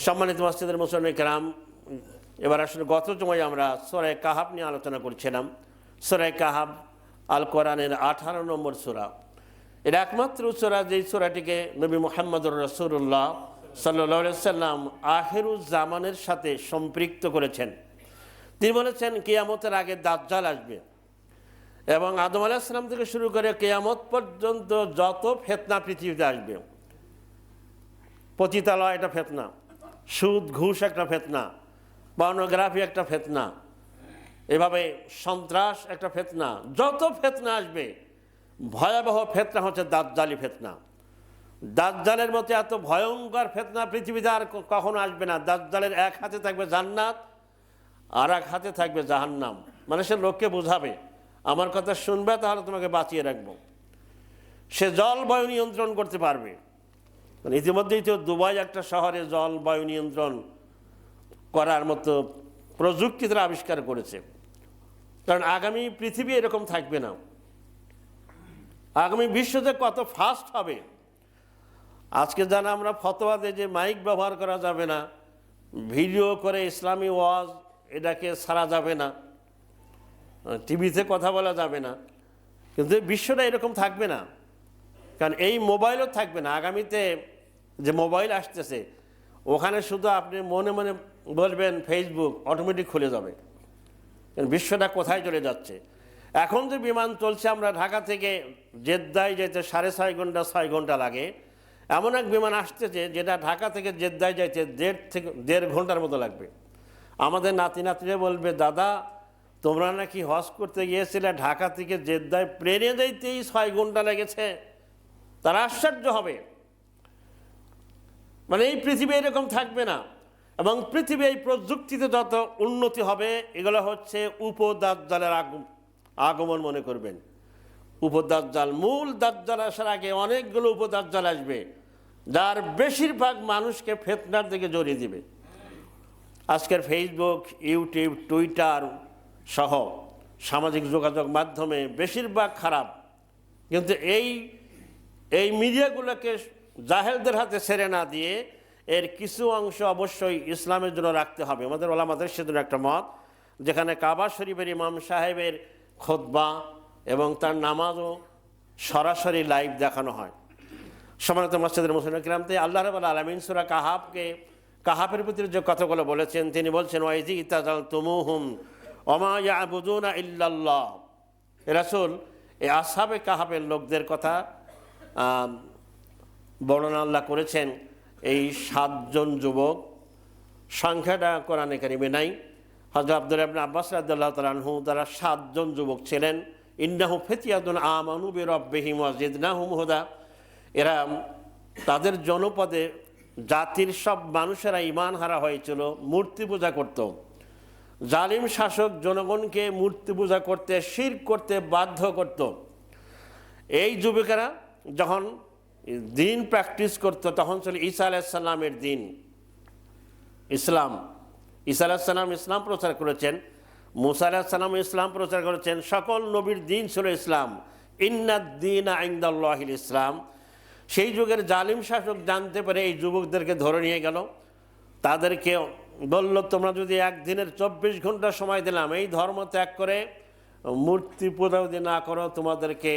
সম্মানিত মসজিদের মুসলিম কেরাম, এবার আসলে গত জুমায় আমরা সূরা কাহাফ নিয়ে আলোচনা করছিলাম। সূরা কাহাফ আল কোরআনের 18 নম্বর সূরা। এটা একমাত্র সূরা যেই সূরাটিকে নবী মুহাম্মদুর রাসূলুল্লাহ সাল্লাল্লাহু আলাইহি সাল্লাম আখিরুজ জামানের সাথে সম্পৃক্ত করেছেন। তিনি বলেছেন কিয়ামতের আগে দাজ্জাল আসবে এবং আদম আলাইহিস সালাম থেকে শুরু করে কিয়ামত পর্যন্ত যত ফিতনা পৃথিবীতে আসবে, পতিতালয় একটা ফিতনা, সুদ ঘুষ একটা ফিতনা, পর্নোগ্রাফি একটা ফিতনা, এভাবে সন্ত্রাস একটা ফিতনা, যত ফিতনা আসবে ভয়াবহ ফিতনা হচ্ছে দাজ্জালি ফিতনা। দাজ্জালের মতো এত ভয়ঙ্কর ফিতনা পৃথিবীতে আর কখনো আসবে না। দাজ্জালের এক হাতে থাকবে জান্নাত আর এক হাতে থাকবে জাহান্নাম। মানে সে লোককে বোঝাবে আমার কথা শুনবে তাহলে তোমাকে বাঁচিয়ে রাখবো। সে জলবায়ু নিয়ন্ত্রণ করতে পারবে। ইতিমধ্যেই তো দুবাই একটা শহরে জলবায়ু নিয়ন্ত্রণ করার মতো প্রযুক্তি তারা আবিষ্কার করেছে। কারণ আগামী পৃথিবী এরকম থাকবে না। আগামী বিশ্বতে কত ফাস্ট হবে। আজকে জানা আমরা ফতোয়া দিই যে মাইক ব্যবহার করা যাবে না, ভিডিও করে ইসলামী ওয়াজ এটাকে ছাড়া যাবে না, টিভিতে কথা বলা যাবে না, কিন্তু বিশ্বটা এরকম থাকবে না। কারণ এই মোবাইলও থাকবে না। আগামীতে যে মোবাইল আসতেছে ওখানে শুধু আপনি মনে মনে বলবেন ফেসবুক, অটোমেটিক খুলে যাবে। কারণ বিশ্বটা কোথায় চলে যাচ্ছে। এখন যে বিমান চলছে, আমরা ঢাকা থেকে জেদ্দায় যেতে 6.5 ঘন্টা 6 ঘন্টা লাগে, এমন এক বিমান আসতেছে যেটা ঢাকা থেকে জেদ্দায় যাইতে 1.5 ঘন্টার মতো লাগবে। আমাদের নাতি নাতিরা বলবে দাদা তোমরা নাকি হজ করতে গিয়েছিলে, ঢাকা থেকে জেদ্দায় প্লেনে যাইতেই 6 ঘন্টা লেগেছে। তারা আশ্চর্য হবে। মানে এই পৃথিবী এরকম থাকবে না। এবং পৃথিবী এই প্রযুক্তিতে যত উন্নতি হবে এগুলো হচ্ছে উপদাজ্জালের আগমন মনে করবেন। উপদাজ্জাল, মূল দাজ্জাল আসার আগে অনেকগুলো উপদাজ্জাল আসবে যার বেশিরভাগ মানুষকে ফিতনার দিকে জড়িয়ে দিবে। আজকের ফেসবুক, ইউটিউব, টুইটার সহ সামাজিক যোগাযোগ মাধ্যমে বেশিরভাগ খারাপ, কিন্তু এই মিডিয়াগুলোকে জাহেলদের হাতে ছেড়ে না দিয়ে এর কিছু অংশ অবশ্যই ইসলামের জন্য রাখতে হবে। আমাদের ওলামাদের সেজন্য একটা মত, যেখানে কাবা শরীফের ইমাম সাহেবের খুতবা এবং তার নামাজও সরাসরি লাইভ দেখানো হয়। সম্মানিত মসজিদের মুসলিম কিরামতে আল্লাহ রাব্বুল আলামিন সূরা কাহাফের ভিতরে যে কথাগুলো বলেছেন, তিনি বলছেন ওয়াইজি ইতাযালতুমুহুম ওমা ইয়াবুদুনা ইল্লাল্লাহ। রাসূল এই আসহাবে কাহাফের লোকদের কথা বর্ণনা আল্লাহ করেছেন। এই 7 জন যুবক, সংখ্যাটা কোরআনে কারিমে নাই। হযরত আব্দুল্লাহ ইবনে আব্বাস রাদিয়াল্লাহু তাআলা আনহু, তারা 7 জন যুবক ছিলেন। ইন্নাহু ফিতয়াতুন আমানু বিরাব্বিহিম ওয়া জিদনাহুম হুদা। এরা তাদের জনপদে জাতির সব মানুষেরা ঈমান হারা হয়েছিল, মূর্তি পূজা করত। জালিম শাসক জনগণকে মূর্তি পূজা করতে, শিরক করতে বাধ্য করত। এই যুবকেরা যখন দিন প্র্যাকটিস করতো তখন ছিল ঈসা আলাইহিস সালামের দিন, ইসলাম। ঈসা আলাইহিস সালাম ইসলাম প্রচার করেছেন, মুসা আলাইহিস সালাম ইসলাম প্রচার করেছেন। সকল নবীর দিন ছিল ইসলাম। ইন্নাদ-দীনা ইনদাল্লাহিল ইসলাম। সেই যুগের জালিম শাসক জানতে পারে এই যুবকদেরকে ধরে নিয়ে গেল। তাদেরকে বলল তোমরা যদি একদিনের 24 ঘন্টা সময় দিলাম, এই ধর্ম ত্যাগ করে মূর্তি পূজা যদি না করো তোমাদেরকে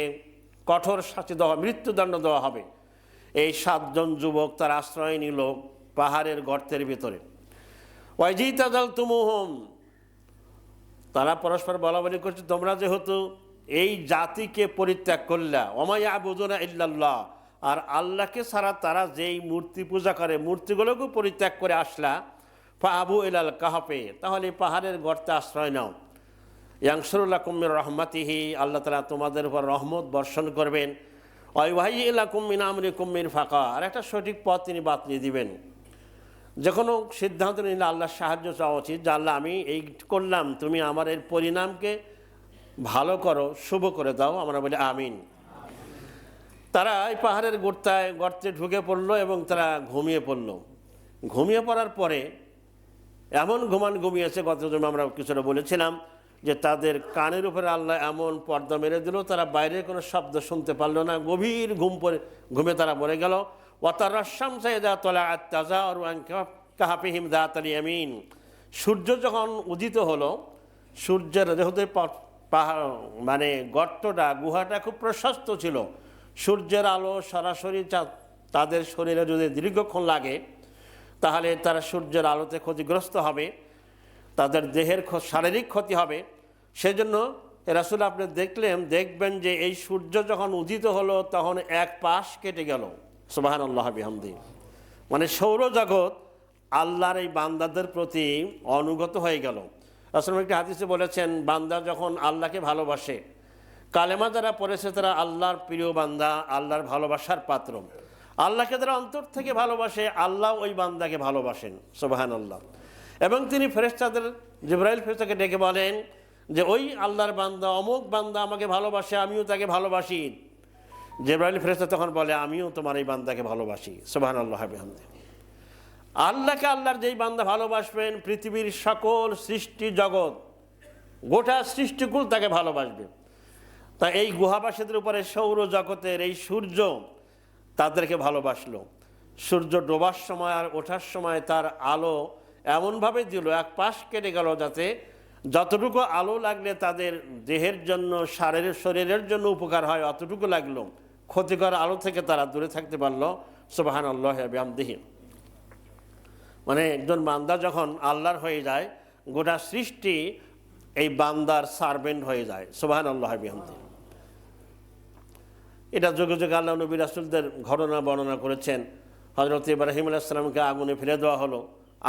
কঠোর শাস্তি দেওয়া, মৃত্যুদণ্ড দেওয়া হবে। এই 7 জন যুবক তার আশ্রয় নিল পাহাড়ের গর্তের ভিতরে। ওয়াইজিতাযালতুমুহুম, তারা পরস্পর বলাবলি করছে তোমরা যেহেতু এই জাতিকে পরিত্যাগ করলা, ওমা ইয়াবুদুনা ইল্লাল্লাহ, আর আল্লাহকে ছাড়া তারা যেই মূর্তি পূজা করে মূর্তিগুলোকে পরিত্যাগ করে আসলা, ফাআবু ইলাল কাহাফে, তাহলে পাহাড়ের গর্তে আশ্রয় নাও। ইয়ানসুরুল্লাকুম মির রাহমাতিহি, আল্লাহ তাআলা তোমাদের উপর রহমত বর্ষণ করবেন। ওয়াইয়ুহাইয়্যি লাকুম মিন আমরিকুম মিরফাকা, আর একটা সঠিক পথ তিনি বাতলিয়ে দিবেন। যে কোনো সিদ্ধান্ত নিলে আল্লাহর সাহায্য চাওয়া উচিত, যে আল্লাহ আমি এই করলাম, তুমি আমার এর পরিণামকে ভালো করো, শুভ করে দাও। আমরা বলি আমিন। তারা এই পাহাড়ের গর্তে ঢুকে পড়লো এবং তারা ঘুমিয়ে পড়লো। ঘুমিয়ে পড়ার পরে এমন ঘুমিয়েছে, গত জন্মে আমরা কিছুটা বলেছিলাম যে তাদের কানের উপরে আল্লাহ এমন পর্দা মেরে দিল, তারা বাইরের কোনো শব্দ শুনতে পারলো না। গভীর ঘুমে তারা মরে গেল। ওয়াতারাশ শামসা ইযা তালাআত তাযাওয়ারু আন কাহাফিহিম যাতাল ইয়ামিন। সূর্য যখন উদিত হলো, সূর্যের যেহেতু পাহাড় মানে গর্তটা গুহাটা খুব প্রশস্ত ছিল, সূর্যের আলো সরাসরি তাদের শরীরে যদি দীর্ঘক্ষণ লাগে তাহলে তারা সূর্যের আলোতে ক্ষতিগ্রস্ত হবে, তাদের দেহের শারীরিক ক্ষতি হবে। সেজন্য রাসূল আপনি দেখবেন যে এই সূর্য যখন উদিত হলো তখন এক পাশ কেটে গেল। সুবহানাল্লাহ বিহামদি। মানে সৌরজগৎ আল্লাহর এই বান্দাদের প্রতি অনুগত হয়ে গেল। রাসূল একটি হাদিসে বলেছেন, বান্দা যখন আল্লাহকে ভালোবাসে, কালেমা যারা পড়েছে তারা আল্লাহর প্রিয় বান্দা, আল্লাহর ভালোবাসার পাত্র। আল্লাহকে যারা অন্তর থেকে ভালোবাসে, আল্লাহ ওই বান্দাকে ভালোবাসেন। সুবহানাল্লাহ। এবং তিনি ফেরেশতাদের, জিবরাইল ফেরেশতাকে ডেকে বলেন যে ওই আল্লাহর বান্দা, অমুক বান্দা আমাকে ভালোবাসে, আমিও তাকে ভালোবাসি। জিবরাইল ফেরেশতা তখন বলে, আমিও তোমার এই বান্দাকে ভালোবাসি। সুবহানাল্লাহ বিহামদি। আল্লাহকে, আল্লাহর যেই বান্দা ভালোবাসবেন, পৃথিবীর সকল সৃষ্টি জগৎ, গোটা সৃষ্টিকুল তাকে ভালোবাসবে। তা এই গুহাবাসীদের উপরে সৌরজগতের এই সূর্য তাদেরকে ভালোবাসলো। সূর্য ডোবার সময় আর ওঠার সময় তার আলো এমনভাবে দিল, এক পাশ কেটে গেল, যাতে যতটুকু আলো লাগলে তাদের দেহের জন্য, শরীরের জন্য উপকার হয় অতটুকু লাগলো। ক্ষতিকর আলো থেকে তারা দূরে থাকতে পারলো। সুবহানাল্লাহ বিহামদিহি। মানে একজন বান্দা যখন আল্লাহর হয়ে যায়, গোটা সৃষ্টি এই বান্দার সার্ভেন্ট হয়ে যায়। সুবহানাল্লাহ বিহামদিহি। এটা যুগে যুগে আল্লাহ নবী রাসূলদের ঘটনা বর্ণনা করেছেন। হযরত ইব্রাহিম আলাইহিস সালামকে আগুনে ফেলে দেওয়া হলো,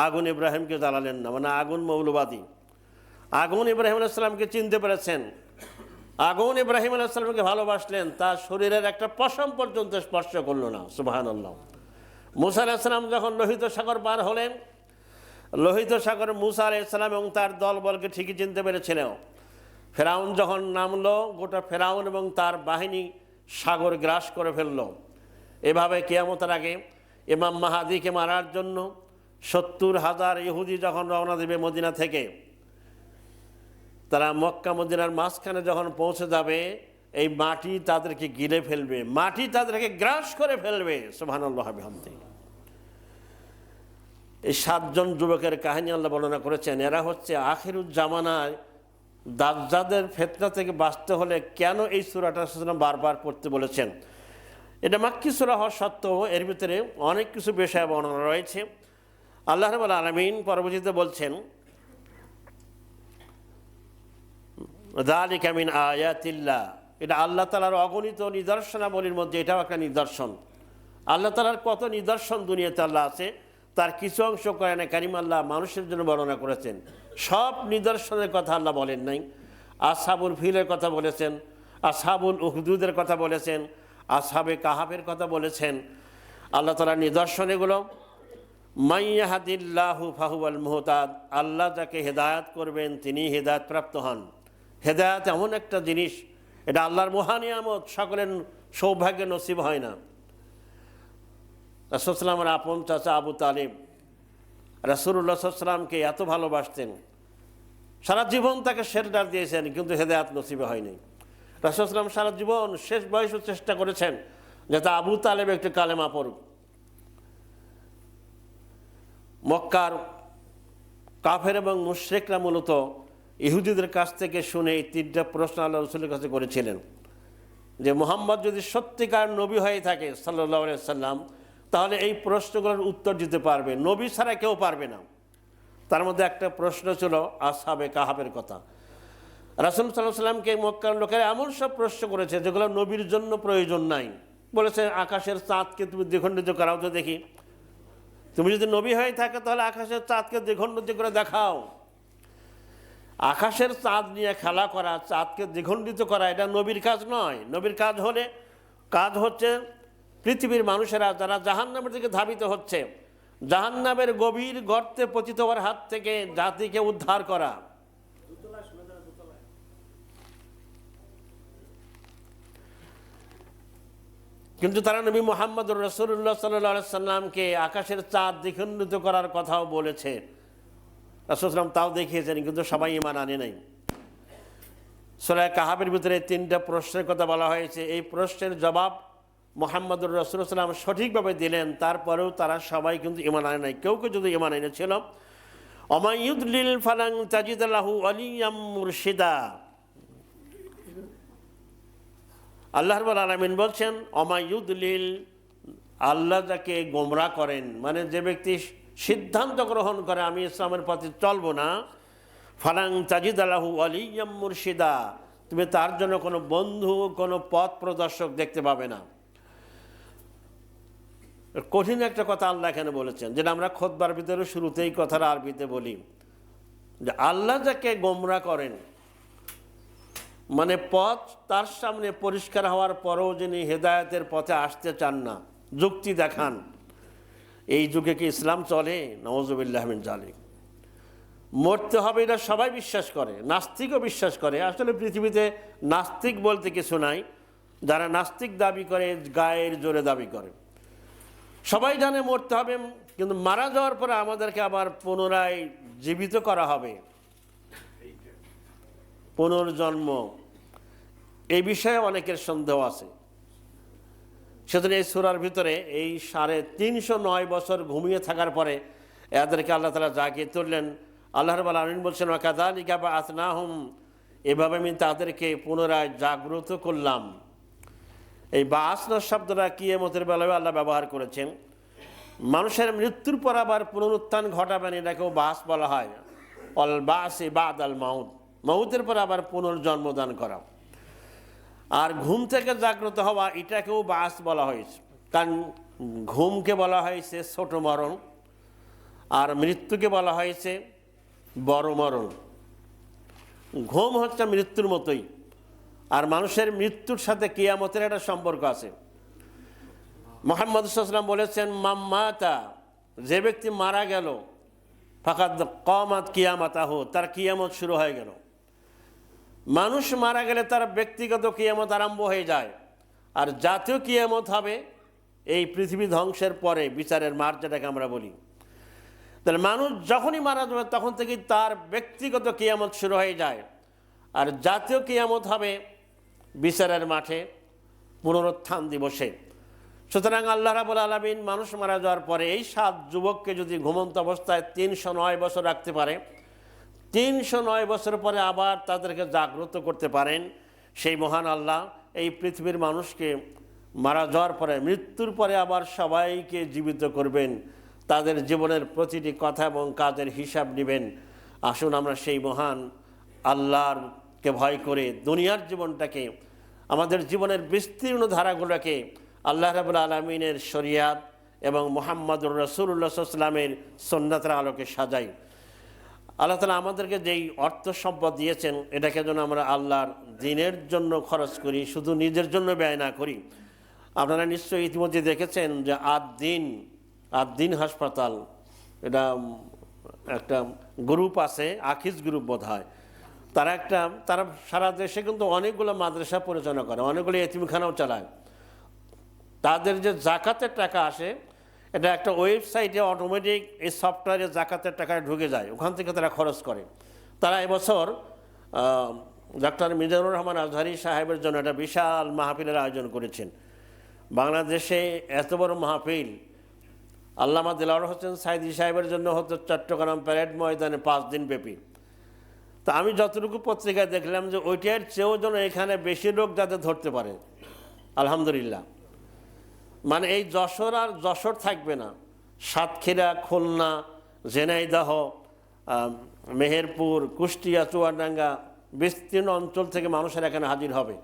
আগুন ইব্রাহিমকে জ্বালালেন না, মানে আগুন মৌলবাদী। আগুন ইব্রাহিম আলাইহিস সালামকে চিনতে পেরেছেন, আগুন ইব্রাহিম আলাইহিস সালামকে ভালোবাসলেন, তার শরীরের একটা পশম পর্যন্ত স্পর্শ করলো না। সুবহানাল্লাহ। মুসা আলাইহিস সালাম যখন লোহিত সাগর পার হলেন, লোহিত সাগরে মুসা আলাইহিস সালাম এবং তার দলবলকে ঠিকই চিনতে পেরেছিলেন। ফেরাউন যখন নামলো, গোটা ফেরাউন এবং তার বাহিনী সাগর গ্রাস করে ফেলল। এভাবে কিয়ামতের আগে ইমাম মাহাদিকে মারার জন্য 70,000 ইহুদি যখন রওনা দেবে মদিনা থেকে, তারা মক্কা মদিনার মাঝখানে যখন পৌঁছে যাবে, এই মাটি তাদেরকে গিলে ফেলবে, মাটি তাদেরকে গ্রাস করে ফেলবে। সুবহানাল্লাহ বিহামদিহি। এই 7 জন যুবকের কাহিনী আল্লাহ বর্ণনা করেছেন। এরা হচ্ছে আখিরুজ জামানায় দাজ্জালের ফিতনা থেকে বাঁচতে হলে কেন এই সূরাটা বারবার পড়তে বলেছেন। এটা মাক্কি সূরা হওয়া সত্ত্বেও এর ভিতরে অনেক কিছু বিষয় বর্ণনা রয়েছে। আল্লাহ রাব্বুল আলামিন পরবর্তীতে বলছেন, যালিকা মিন আয়াতিল্লাহ। এটা আল্লাহ তাআলার অগণিত নিদর্শনাবলীর মধ্যে এটাও একটা নিদর্শন। আল্লাহ তাআলার কত নিদর্শন দুনিয়াতে আল্লাহ আছে, তার কিছু অংশ কোরআনে কারীম আল্লাহ মানুষের জন্য বর্ণনা করেছেন। সব নিদর্শনের কথা আল্লাহ বলেন নাই। আসহাবুল ফিলের কথা বলেছেন, আসহাবুল উখদুদের কথা বলেছেন, আসহাবে কাহাফের কথা বলেছেন। আল্লাহ তাআলার নিদর্শন এগুলো। মাইয়াহাদিল্লাহু ফাহুয়াল মুহতাদ। আল্লাহ যাকে হেদায়েত করবেন তিনি হেদায়েত প্রাপ্ত হন। হেদায়েত এমন একটা জিনিস, এটা আল্লাহর মহা নিয়ামত, সকলের সৌভাগ্য নসিব হয় না। রাসূলুল্লাহ সাল্লাল্লাহু আলাইহি ওয়াসাল্লামের আপন চাচা আবু তালিব রাসূলুল্লাহ সাল্লাল্লাহু আলাইহি ওয়াসাল্লামকে এত ভালোবাসতেন, সারা জীবন তাকে শেল্টার দিয়েছেন, কিন্তু হেদায়েত নসিবে হয়নি। রাসূলুল্লাহ সাল্লাল্লাহু আলাইহি ওয়াসাল্লাম সারা জীবন শেষ বয়সেও চেষ্টা করেছেন যাতে আবু তালেব একটি কালেমা পড়ুক। মক্কার কাফের এবং মুশরিকরা মূলত ইহুদিদের কাছ থেকে শুনে এই 3টা প্রশ্ন আল্লাহ রাসূলের কাছে করেছিলেন যে মুহাম্মদ যদি সত্যিকার নবী হয়ে থাকে সাল্লাল্লাহু আলাইহি ওয়াসাল্লাম, তাহলে এই প্রশ্নগুলোর উত্তর দিতে পারবে, নবী ছাড়া কেউ পারবে না। তার মধ্যে একটা প্রশ্ন ছিল আসহাবে কাহাফের কথা। রাসূল সাল্লাল্লাহু আলাইহি ওয়াসাল্লামকে মক্কার লোকেরা এমন সব প্রশ্ন করেছে যেগুলো নবীর জন্য প্রয়োজন নাই। বলেছে, আকাশের চাঁদকে তুমি দ্বিখণ্ডিত করাও তো দেখি। তুমি যদি নবী হয়ে থাকে তাহলে আকাশের চাঁদকে দ্বিখণ্ডিত করে দেখাও। আকাশের চাঁদ নিয়ে খেলা করা, চাঁদকে দ্বিখণ্ডিত করা, এটা নবীর কাজ নয়। নবীর কাজ হচ্ছে পৃথিবীর মানুষেরা যারা জাহান্নামের দিকে ধাবিত হচ্ছে, জাহান্নামের গভীর গর্তে পতিত হওয়ার হাত থেকে জাতিকে উদ্ধার করা। কিন্তু তারা নবী মুহাম্মদুর রাসূলুল্লাহ সাল্লাল্লাহু আলাইহি সাল্লামকে আকাশের চাঁদ দ্বিখণ্ডিত করার কথাও বলেছে। রাসূল সাল্লাম তাও দেখিয়েছেন, কিন্তু সবাই ঈমান আনে নাই। সূরা কাহাফের ভিতরে 3টা প্রশ্নের কথা বলা হয়েছে। এই প্রশ্নের জবাব মুহাম্মদুর রাসূলুল্লাহ সাল্লাম সঠিকভাবে দিলেন, তারপরেও তারা সবাই কিন্তু ঈমান আনে নাই। কেউ কেউ যদি ঈমান এনেছিল। ওমা ইউদলিল ফালান তাজিদ লাহু ওয়ালিয়াম মুরশিদা। আল্লাহ রাব্বুল আলামিন বলছেন, ওমা ইউদলিল, আল্লাহ যাকে গোমরা করেন, মানে যে ব্যক্তি সিদ্ধান্ত গ্রহণ করে আমি ইসলামের পথে চলবো না, ফালান তাজিদ লাহু ওয়ালিয়াম মুরশিদা, তুমি তার জন্য কোনো বন্ধু, কোনো পথ প্রদর্শক দেখতে পাবে না। কঠিন একটা কথা আল্লাহ এখানে বলেছেন, যেটা আমরা খুতবার ভিতরে শুরুতেই কথার আরবিতে বলি, যে আল্লাহ যাকে গোমরা করেন, মানে পথ তার সামনে পরিষ্কার হওয়ার পরেও যিনি হেদায়েতের পথে আসতে চান না, যুক্তি দেখান। এই যুগে কি ইসলাম চলে? নাউযুবিল্লাহি মিন যালিক। মরতে হবে এটা সবাই বিশ্বাস করে, নাস্তিকও বিশ্বাস করে। আসলে পৃথিবীতে নাস্তিক বলতে কিছু নাই। যারা নাস্তিক দাবি করে গায়ের জোরে দাবি করে। সবাই জানে মরতে হবে, কিন্তু মারা যাওয়ার পরে আমাদেরকে আবার পুনরায় জীবিত করা হবে, পুনর্জন্ম, এই বিষয়ে অনেকের সন্দেহ আছে। সেজন্য এই সূরার ভিতরে এই ৩৫৯ বছর ঘুমিয়ে থাকার পরে এদেরকে আল্লাহ তাআলা জাগিয়ে তুললেন। আল্লাহ রাব্বুল আলামিন বলছেন, ওয়া কাযালিকা বাআসনাহুম, এভাবে আমি তাদেরকে পুনরায় জাগ্রত করলাম। এই বাআসনা শব্দটা কিয়ামতের বেলায় আল্লাহ ব্যবহার করেছেন। মানুষের মৃত্যুর পর আবার পুনরুত্থান ঘটাবেন, এটাকেও বাস বলা হয়। অল বাসি বাদাল মাউত, মৌতের পর আবার পুনর্জন্মদান করা। আর ঘুম থেকে জাগ্রত হওয়া, এটাকেও বাস বলা হয়েছে। কারণ ঘুমকে বলা হয়েছে ছোট মরণ, আর মৃত্যুকে বলা হয়েছে বড় মরণ। ঘুম হচ্ছে মৃত্যুর মতোই, আর মানুষের মৃত্যুর সাথে কিয়ামতের একটা সম্পর্ক আছে। মুহাম্মদ সাল্লাল্লাহু আলাইহি ওয়াসাল্লাম বলেছেন, মাম্মাতা, যে ব্যক্তি মারা গেল, ফাকাদ কামাত কিয়ামাতাহু, তার কিয়ামত শুরু হয়ে গেল। মানুষ মারা গেলে তার ব্যক্তিগত কিয়ামত আরম্ভ হয়ে যায়, আর জাতীয় কিয়ামত হবে এই পৃথিবী ধ্বংসের পরে, বিচারের মাঠ যেটাকে আমরা বলি। তাহলে মানুষ যখনই মারা যাবে তখন থেকেই তার ব্যক্তিগত কিয়ামত শুরু হয়ে যায়, আর জাতীয় কিয়ামত হবে বিচারের মাঠে, পুনরুত্থান দিবসে। সুতরাং আল্লাহ রাব্বুল আলামিন মানুষ মারা যাওয়ার পরে এই 7 যুবককে যদি ঘুমন্ত অবস্থায় ৩০৯ বছর রাখতে পারে, ৩০৯ বছর পরে আবার তাদেরকে জাগ্রত করতে পারেন, সেই মহান আল্লাহ এই পৃথিবীর মানুষকে মারা যাওয়ার পরে, মৃত্যুর পরে আবার সবাইকে জীবিত করবেন, তাদের জীবনের প্রতিটি কথা এবং কাজের হিসাব নেবেন। আসুন আমরা সেই মহান আল্লাহরকে ভয় করে দুনিয়ার জীবনটাকে, আমাদের জীবনের বিস্তীর্ণ ধারাগুলোকে আল্লাহ রাব্বুল আলামিনের শরিয়াত এবং মুহাম্মদুর রাসূলুল্লাহ সাল্লাল্লাহু আলাইহি ওয়াসাল্লামের সুন্নাতের আলোকে সাজাই। আল্লাহ তাআলা আমাদেরকে যেই অর্থ সম্পদ দিয়েছেন, এটাকে যেন আমরা আল্লাহর দ্বীনের জন্য খরচ করি, শুধু নিজের জন্য ব্যয় না করি। আপনারা নিশ্চয়ই ইতিমধ্যে দেখেছেন যে আদ-দ্বীন হাসপাতাল, এটা একটা গ্রুপ আছে, আকিজ গ্রুপ বোধ হয়, তারা সারা দেশে কিন্তু অনেকগুলো মাদ্রাসা পরিচালনা করে, অনেকগুলো এতিমখানাও চালায়। তাদের যে জাকাতের টাকা আসে, এটা একটা ওয়েবসাইটে অটোমেটিক এই সফটওয়্যারে জাকাতের টাকায় ঢুকে যায়, ওখান থেকে তারা খরচ করে। তারা এবছর ডক্টর মিজানুর রহমান আজহারি সাহেবের জন্য একটা বিশাল মাহফিলের আয়োজন করেছেন। বাংলাদেশে এত বড় মাহফিল আল্লামা দেলাওয়ার হোসেন সাইদি সাহেবের জন্য হতো চট্টগ্রাম প্যারেড ময়দানে 5 দিন ব্যাপী। তা আমি যতটুকু পত্রিকায় দেখলাম যে ওইটার চেয়েও যেন এখানে বেশি লোক যাতে ধরতে পারে, আলহামদুলিল্লাহ। মানে এই যশোর আর যশোর থাকবে না, সাতক্ষীরা, খুলনা, ঝিনাইদহ, মেহেরপুর, কুষ্টিয়া, চুয়াডাঙ্গা, বিস্তীর্ণ অঞ্চল থেকে মানুষের এখানে হাজির হবে।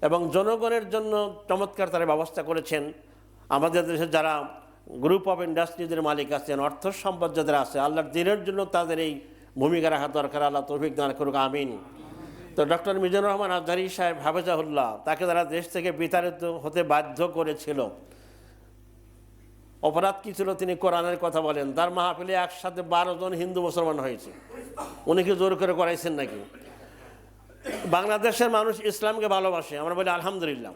এবং জনগণের জন্য চমৎকার তারা ব্যবস্থা করেছেন। আমাদের দেশে যারা গ্রুপ অফ ইন্ডাস্ট্রিজের মালিক আছেন, অর্থ সম্পদ যাদের আছে, আল্লাহর দ্বীনের জন্য তাদের এই ভূমিকা রাখা দরকার। আল্লাহ তৌফিক দান করুক, আমিন। তো ডক্টর মিজানুর রহমান আজহারি সাহেব হাফেজাহুল্লাহ, তাকে তারা দেশ থেকে বিতাড়িত হতে বাধ্য করেছিল। অপরাধ কী ছিল? তিনি কোরআনের কথা বলেন। তার মাহফিলে একসাথে 12 জন হিন্দু মুসলমান হয়েছে। উনি কি জোর করে করাইছেন নাকি? বাংলাদেশের মানুষ ইসলামকে ভালোবাসে, আমরা বলি আলহামদুলিল্লাহ।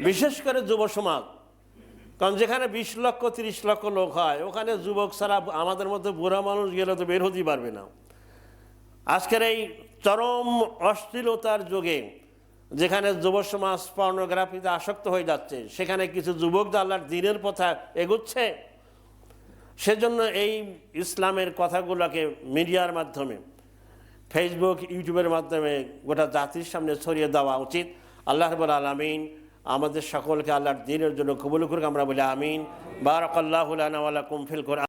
বিশেষ করে যুব সমাজ, কারণ যেখানে 20 লক্ষ 30 লক্ষ লোক হয়, ওখানে যুবক ছাড়া আমাদের মধ্যে বুড়া মানুষ গেলে তো বের হতেই পারবে না। আজকের এই চরম অশ্লীলতার যুগে যেখানে যুব সমাজ পর্নোগ্রাফিতে আসক্ত হয়ে যাচ্ছে, সেখানে কিছু যুবক আল্লাহর দ্বীনের পথে এগুচ্ছে। সেজন্য এই ইসলামের কথাগুলোকে মিডিয়ার মাধ্যমে, ফেসবুক, ইউটিউবের মাধ্যমে গোটা জাতির সামনে ছড়িয়ে দেওয়া উচিত। আল্লাহ রাব্বুল আলামিন আমাদের সকলকে আল্লাহর দ্বীনের জন্য কবুল করুক, আমরা বলি আমিন। বারাকাল্লাহু লানা ওয়া লাকুম ফিল কুরআন।